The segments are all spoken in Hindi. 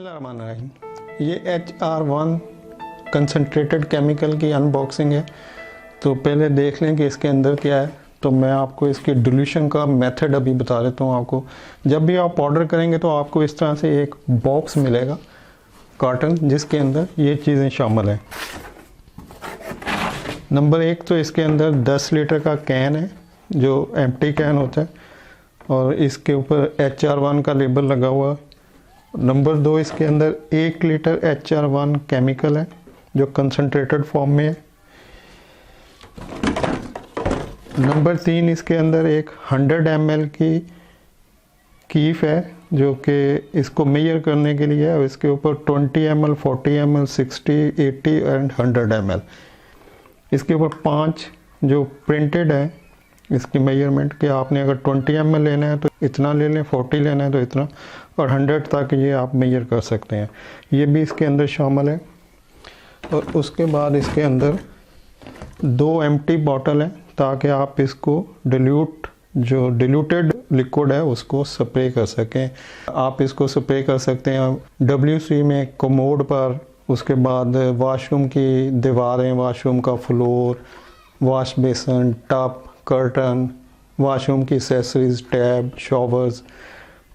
बिस्मिल्लाहिर्रहमानिर्रहीम। ये HR1 कंसनट्रेटेड केमिकल की अनबॉक्सिंग है। तो पहले देख लें कि इसके अंदर क्या है। तो मैं आपको इसके डिल्यूशन का मेथड अभी बता देता हूँ आपको। जब भी आप ऑर्डर करेंगे तो आपको इस तरह से एक बॉक्स मिलेगा कार्टन, जिसके अंदर ये चीज़ें शामिल हैं। नंबर 1 तो इसके अंदर 10 लीटर का कैन है जो एम्प्टी कैन होता है और इसके ऊपर HR1 का लेबल लगा हुआ है। नंबर 2 इसके अंदर 1 लीटर HR1 केमिकल है जो कंसनट्रेटेड फॉर्म में है। नंबर 3 इसके अंदर एक 100 ml की कीफ है जो कि इसको मेजर करने के लिए है और इसके ऊपर 20 ml, 40 ml, 60, 80 एंड 100 ml। इसके ऊपर 5 जो प्रिंटेड है इसकी मेजरमेंट कि आपने अगर 20 ml लेना है तो इतना ले लें, 40 लेना है तो इतना, और 100 तक ये आप मेजर कर सकते हैं। ये भी इसके अंदर शामिल है। और उसके बाद इसके अंदर 2 एम्प्टी बॉटल हैं ताकि आप इसको जो डिल्यूटेड लिक्विड है उसको स्प्रे कर सकें। आप इसको स्प्रे कर सकते हैं WC में, कमोड पर, उसके बाद वाशरूम की दीवारें, वाशरूम का floor, wash basin, tub, curtain, washroom की एक्सेसरीज, टैब, शॉवर्स,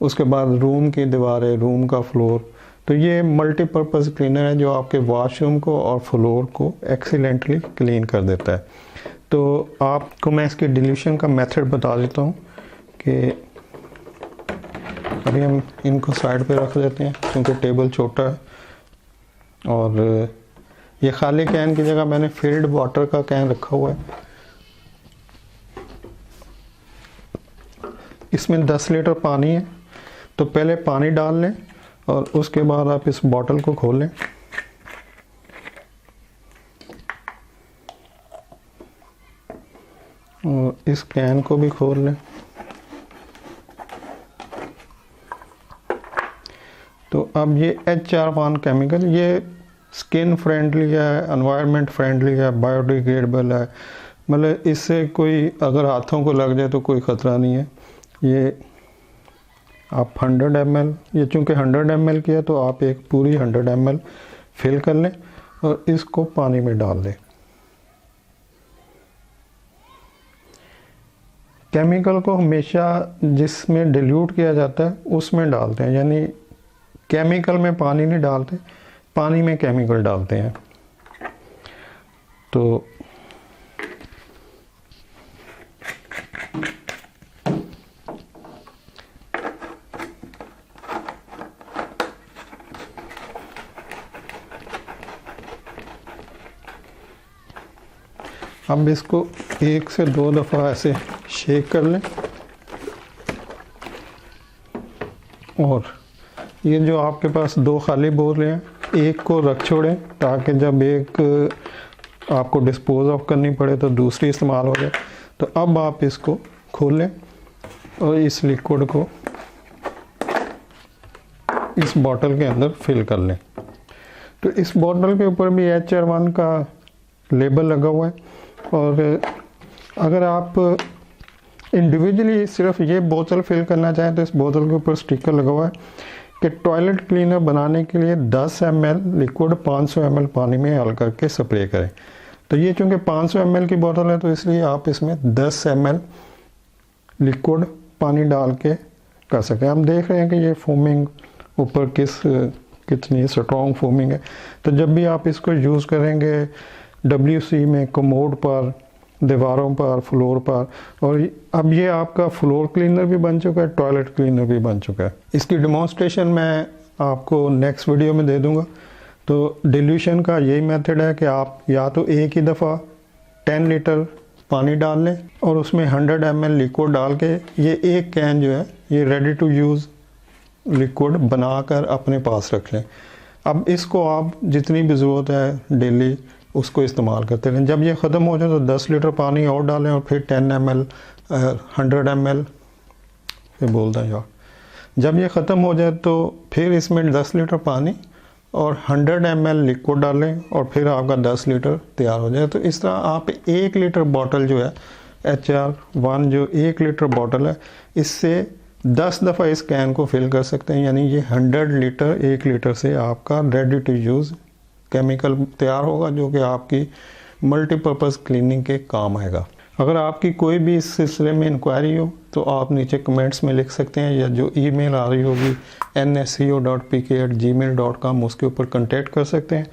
उसके बाद रूम की दीवारें, रूम का फ्लोर। तो ये मल्टीपर्पज़ क्लीनर है जो आपके वाशरूम को और फ्लोर को एक्सीलेंटली क्लीन कर देता है। तो आपको मैं इसके डिल्यूशन का मेथड बता देता हूँ कि अभी हम इनको साइड पे रख देते हैं क्योंकि टेबल छोटा है। और ये खाली कैन की जगह मैंने फिल्ड वाटर का कैन रखा हुआ है। इसमें 10 लीटर पानी है। तो पहले पानी डाल लें और उसके बाद आप इस बॉटल को खोलें। और इस कैन को भी खोल लें। तो अब ये HR1 केमिकल ये स्किन फ्रेंडली है, एनवायरनमेंट फ्रेंडली है, बायोडिग्रेडेबल है। मतलब इससे कोई अगर हाथों को लग जाए तो कोई ख़तरा नहीं है। ये आप 100 ml, ये चूँकि 100 ml की है तो आप एक पूरी 100 ml फिल कर लें और इसको पानी में डाल दें। केमिकल को हमेशा जिसमें डिल्यूट किया जाता है उसमें डालते हैं, यानी केमिकल में पानी नहीं डालते, पानी में केमिकल डालते हैं। तो अब इसको 1 से 2 दफ़ा ऐसे शेक कर लें और ये जो आपके पास 2 खाली बोतलें हैं, एक को रख छोड़ें ताकि जब एक आपको डिस्पोज ऑफ करनी पड़े तो दूसरी इस्तेमाल हो जाए। तो अब आप इसको खोलें और इस लिक्विड को इस बॉटल के अंदर फिल कर लें। तो इस बॉटल के ऊपर भी HR1 का लेबल लगा हुआ है। और अगर आप इंडिविजुअली सिर्फ ये बोतल फिल करना चाहें तो इस बोतल के ऊपर स्टिकर लगा हुआ है कि टॉयलेट क्लीनर बनाने के लिए 10 ml लिक्विड 500 ml पानी में हल करके स्प्रे करें। तो ये चूँकि 500 ml की बोतल है तो इसलिए आप इसमें 10 ml लिक्विड पानी डाल के कर सकें। हम देख रहे हैं कि ये फोमिंग ऊपर कितनी स्ट्रॉन्ग फोमिंग है। तो जब भी आप इसको यूज़ करेंगे WC में, कमोड पर, दीवारों पर, फ्लोर पर, और अब ये आपका फ्लोर क्लीनर भी बन चुका है, टॉयलेट क्लीनर भी बन चुका है। इसकी डेमोन्स्ट्रेशन मैं आपको नेक्स्ट वीडियो में दे दूंगा। तो डिल्यूशन का यही मेथड है कि आप या तो एक ही दफ़ा 10 लीटर पानी डाल लें और उसमें 100 ml लिक्विड डाल के ये एक कैन जो है ये रेडी टू यूज़ लिक्विड बनाकर अपने पास रख लें। अब इसको आप जितनी भी ज़रूरत है डेली उसको इस्तेमाल करते रहें। जब ये ख़त्म हो जाए तो 10 लीटर पानी और डालें और फिर 10 ml, 100 ml फिर बोलता है यार। जब ये ख़त्म हो जाए तो फिर इसमें 10 लीटर पानी और 100 ml लिक्विड डालें और फिर आपका 10 लीटर तैयार हो जाए। तो इस तरह आप 1 लीटर बॉटल जो है HR1 जो 1 लीटर बॉटल है, इससे 10 दफ़ा इस कैन को फिल कर सकते हैं, यानी ये 100 लीटर 1 लीटर से आपका रेडी टू यूज़ केमिकल तैयार होगा, जो कि आपकी मल्टीपर्पज़ क्लीनिंग के काम आएगा। अगर आपकी कोई भी इस सिलसिले में इंक्वायरी हो तो आप नीचे कमेंट्स में लिख सकते हैं, या जो ईमेल आ रही होगी nsco.pk@gmail.com उसके ऊपर कांटेक्ट कर सकते हैं।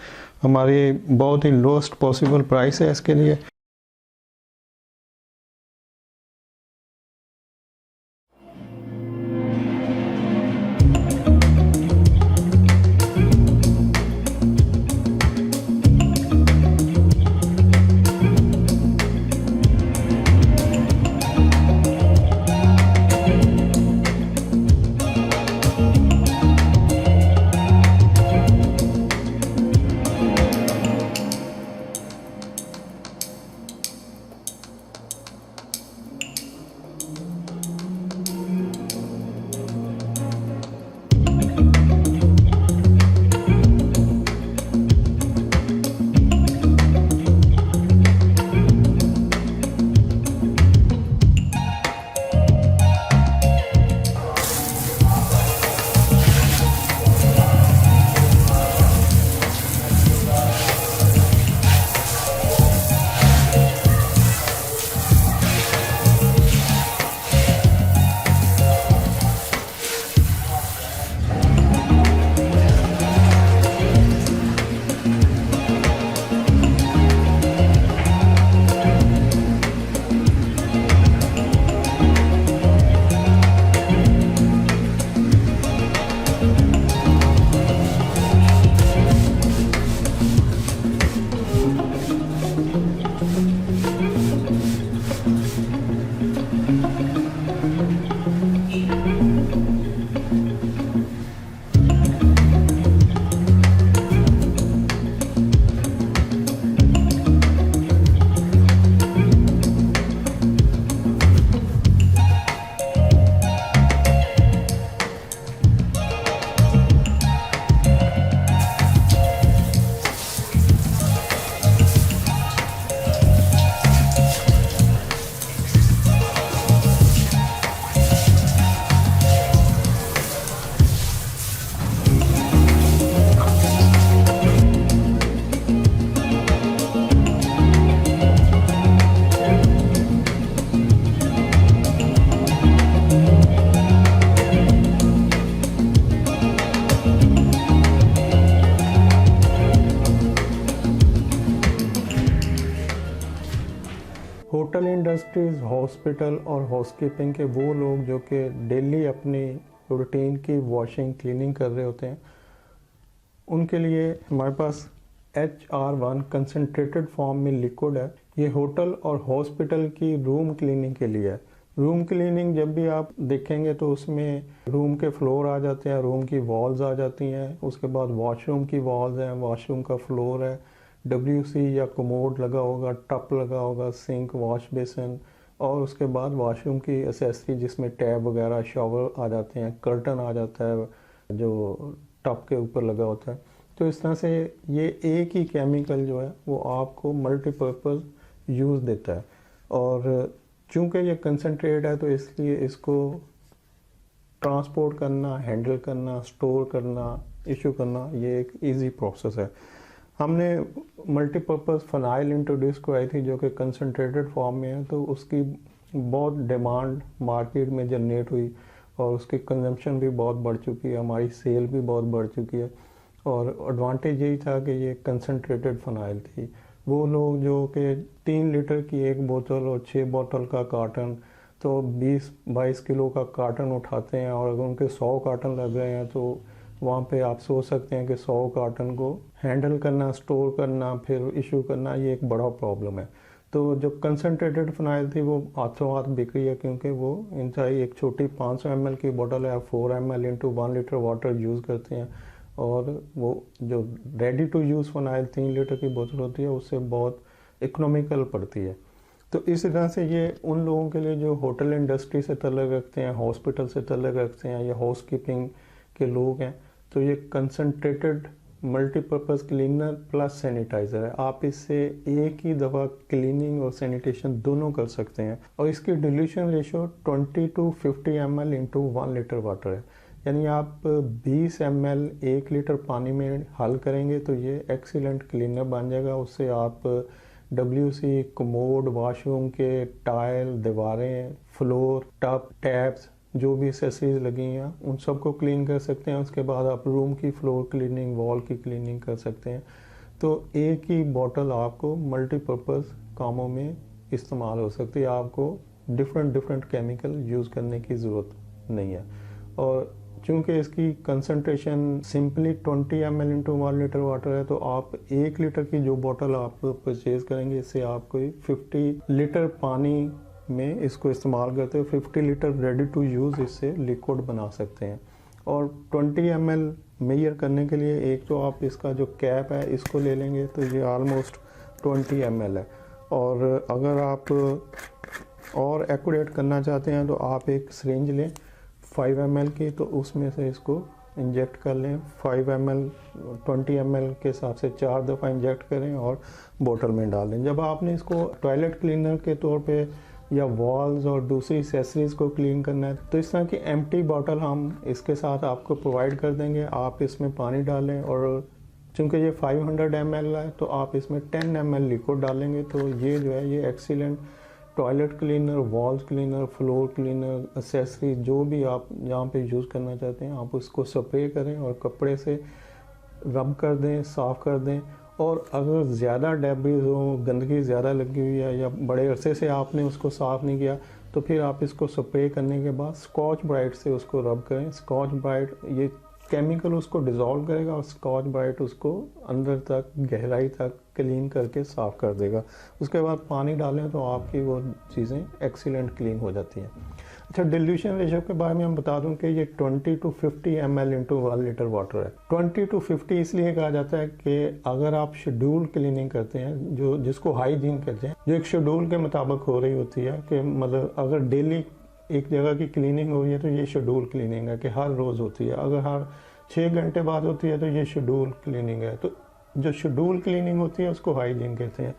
हमारी बहुत ही लोएस्ट पॉसिबल प्राइस है इसके लिए। होटल इंडस्ट्रीज़, हॉस्पिटल और हाउसकीपिंग के वो लोग जो कि डेली अपनी रूटीन की वॉशिंग क्लीनिंग कर रहे होते हैं, उनके लिए हमारे पास HR1 कंसनट्रेटेड फॉर्म में लिक्विड है। ये होटल और हॉस्पिटल की रूम क्लीनिंग के लिए है। रूम क्लीनिंग जब भी आप देखेंगे तो उसमें रूम के फ्लोर आ जाते हैं, रूम की वॉल्स आ जाती हैं, उसके बाद वॉशरूम की वॉल्स हैं, वॉशरूम का फ्लोर है, WC या कमोड लगा होगा, टप लगा होगा, सिंक, वॉश बेसिन, और उसके बाद वॉशरूम की एसेसरी जिसमें टैब वगैरह, शॉवर आ जाते हैं, कर्टन आ जाता है जो टप के ऊपर लगा होता है। तो इस तरह से ये एक ही केमिकल जो है वो आपको मल्टीपर्पज़ यूज़ देता है, और चूँकि ये कंसनट्रेट है तो इसलिए इसको ट्रांसपोर्ट करना, हैंडल करना, स्टोर करना, इशू करना, ये एक इजी प्रोसेस है। हमने मल्टीपर्पज़ फ़नाइल इंट्रोड्यूस कराई थी जो कि कंसनट्रेटेड फॉर्म में है, तो उसकी बहुत डिमांड मार्केट में जनरेट हुई और उसकी कंजम्पशन भी बहुत बढ़ चुकी है, हमारी सेल भी बहुत बढ़ चुकी है। और एडवांटेज यही था कि ये कंसनट्रेटेड फ़नाइल थी। वो लोग जो कि 3 लीटर की एक बोतल और 6 बोतल का कार्टन, तो 20-22 किलो का कार्टन उठाते हैं, और अगर उनके 100 कार्टन लग गए हैं तो वहाँ पे आप सोच सकते हैं कि 100 कार्टन को हैंडल करना, स्टोर करना, फिर इशू करना, ये एक बड़ा प्रॉब्लम है। तो जो कंसनट्रेटेड फ़नाइल थी वो हाथों हाथ बिक रही है, क्योंकि वो इंतहाई एक छोटी 500 ml की बोतल है, 4 ml into 1 litre water use करते हैं, और वो जो रेडी टू यूज़ फ़नाइल 3 लीटर की बोतल होती है उससे बहुत इकोनॉमिकल पड़ती है। तो इस तरह से ये उन लोगों के लिए जो होटल इंडस्ट्री से ताल्लुक़ रखते हैं, हॉस्पिटल से ताल्लुक़ रखते हैं, या हाउस कीपिंग के लोग हैं, तो ये concentrated multipurpose cleaner plus sanitiser है। आप इससे एक ही दफ़ा क्लीनिंग और सैनिटेशन दोनों कर सकते हैं। और इसकी dilution ratio 20 to 50 ml into 1 litre water है। यानी आप 20 ml 1 लीटर पानी में हल करेंगे तो ये एक्सीलेंट क्लीनर बन जाएगा। उससे आप WC, कमोड, वॉशरूम के टाइल, दीवारें, फ्लोर, टब, टैप्स, जो भी एसेसरीज लगी हैं उन सबको क्लीन कर सकते हैं। उसके बाद आप रूम की फ्लोर क्लीनिंग, वॉल की क्लीनिंग कर सकते हैं। तो एक ही बॉटल आपको मल्टीपर्पज़ कामों में इस्तेमाल हो सकती है। आपको डिफरेंट केमिकल यूज़ करने की ज़रूरत नहीं है। और चूँकि इसकी concentration simply 20 ml into 1 litre water है, तो आप 1 लीटर की जो बॉटल आप परचेज़ करेंगे, इससे आप कोई 50 लीटर पानी में इसको इस्तेमाल करते हो 50 लीटर रेडी टू यूज़ इससे लिक्विड बना सकते हैं। और 20 ml मेजर करने के लिए एक तो आप इसका जो कैप है इसको ले लेंगे तो ये ऑलमोस्ट 20 ml है। और अगर आप और एक्यूरेट करना चाहते हैं तो आप एक सिरिंज लें 5 ml की, तो उसमें से इसको इंजेक्ट कर लें। 5 ml 20 ml के हिसाब से 4 दफ़ा इंजेक्ट करें और बोतल में डाल दें। जब आपने इसको टॉयलेट क्लीनर के तौर पे या वॉल्स और दूसरी एक्सेसरीज़ को क्लीन करना है तो इस तरह की एम्प्टी बॉटल हम इसके साथ आपको प्रोवाइड कर देंगे। आप इसमें पानी डालें और चूँकि ये 500 ml है तो आप इसमें 10 ml लिक्विड डालेंगे तो ये जो है ये excellent toilet cleaner, walls cleaner, floor cleaner, accessory जो भी आप यहाँ पे यूज़ करना चाहते हैं आप उसको स्प्रे करें और कपड़े से रब कर दें, साफ़ कर दें। और अगर ज़्यादा डेब्रीज हो, गंदगी ज़्यादा लगी हुई है या बड़े अरसे से आपने उसको साफ़ नहीं किया तो फिर आप इसको स्प्रे करने के बाद स्कॉच ब्राइट से उसको रब करें। स्कॉच ब्राइट ये केमिकल उसको डिज़ोल्व करेगा और स्कॉच ब्राइट उसको अंदर तक गहराई तक क्लीन करके साफ़ कर देगा। उसके बाद पानी डालें तो आपकी वो चीज़ें एक्सीलेंट क्लीन हो जाती हैं। अच्छा, डिल्यूशन रेशो के बारे में हम बता दूं कि ये 20 to 50 ml into 1 litre water है। 20 to 50 इसलिए कहा जाता है कि अगर आप शेड्यूल क्लीनिंग करते हैं, जो जिसको हाइजीन कहते हैं, जो एक शेड्यूल के मुताबिक हो रही होती है कि मतलब अगर डेली एक जगह की क्लीनिंग हो रही है तो ये शेड्यूल क्लीनिंग है कि हर रोज़ होती है। अगर हर 6 घंटे बाद होती है तो ये शेड्यूल क्लीनिंग है। तो जो शेड्यूल क्लीनिंग होती है उसको हाइजीन कहते हैं।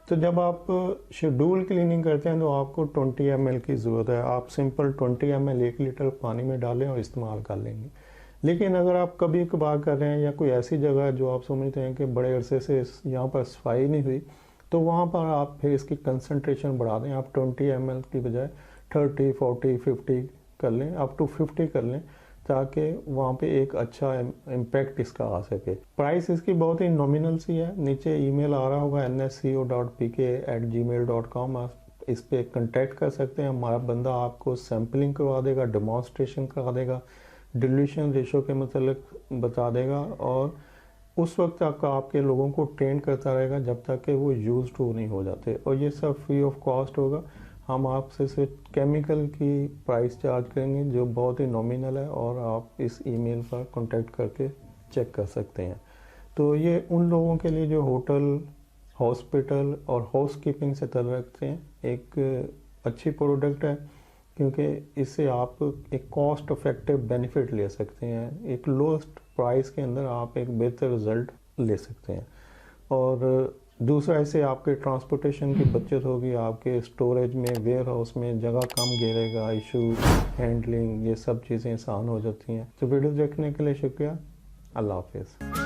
तो जब आप शेड्यूल क्लीनिंग करते हैं तो आपको 20 ml की ज़रूरत है। आप सिंपल 20 ml 1 लीटर पानी में डालें और इस्तेमाल कर लेंगे। लेकिन अगर आप कभी कभार कर रहे हैं या कोई ऐसी जगह जो आप समझते हैं कि बड़े अरसे से यहाँ पर सफाई नहीं हुई तो वहाँ पर आप फिर इसकी कंसंट्रेशन बढ़ा दें। आप 20 ml की बजाय 30, 40, 50 कर लें, अप टू 50 कर लें ताकि वहाँ पे एक अच्छा इम्पैक्ट इसका आ सके। प्राइस इसकी बहुत ही नॉमिनल सी है। नीचे ईमेल आ रहा होगा nsco.pk@gmail.com। आप इस पर कॉन्टैक्ट कर सकते हैं। हमारा बंदा आपको सैम्पलिंग करवा देगा, डेमोन्स्ट्रेशन करा देगा, डिल्यूशन रेशो के मतलब बता देगा और उस वक्त तक आपके लोगों को ट्रेन करता रहेगा जब तक कि वो यूज टू नहीं हो जाते। और ये सब फ्री ऑफ कॉस्ट होगा। हम आपसे सिर्फ केमिकल की प्राइस चार्ज करेंगे जो बहुत ही नॉमिनल है और आप इस ईमेल पर कांटेक्ट करके चेक कर सकते हैं। तो ये उन लोगों के लिए जो होटल, हॉस्पिटल और हाउस कीपिंग से ताल्लुक़ रखते हैं एक अच्छी प्रोडक्ट है क्योंकि इससे आप एक कॉस्ट इफेक्टिव बेनिफिट ले सकते हैं। एक लोएस्ट प्राइस के अंदर आप एक बेहतर रिज़ल्ट ले सकते हैं। और दूसरा, ऐसे आपके ट्रांसपोर्टेशन की बचत होगी, आपके स्टोरेज में, वेयर हाउस में जगह कम घेरेगा, इशू हैंडलिंग ये सब चीज़ें आसान हो जाती हैं। तो वीडियो देखने के लिए शुक्रिया। अल्लाह हाफिज़।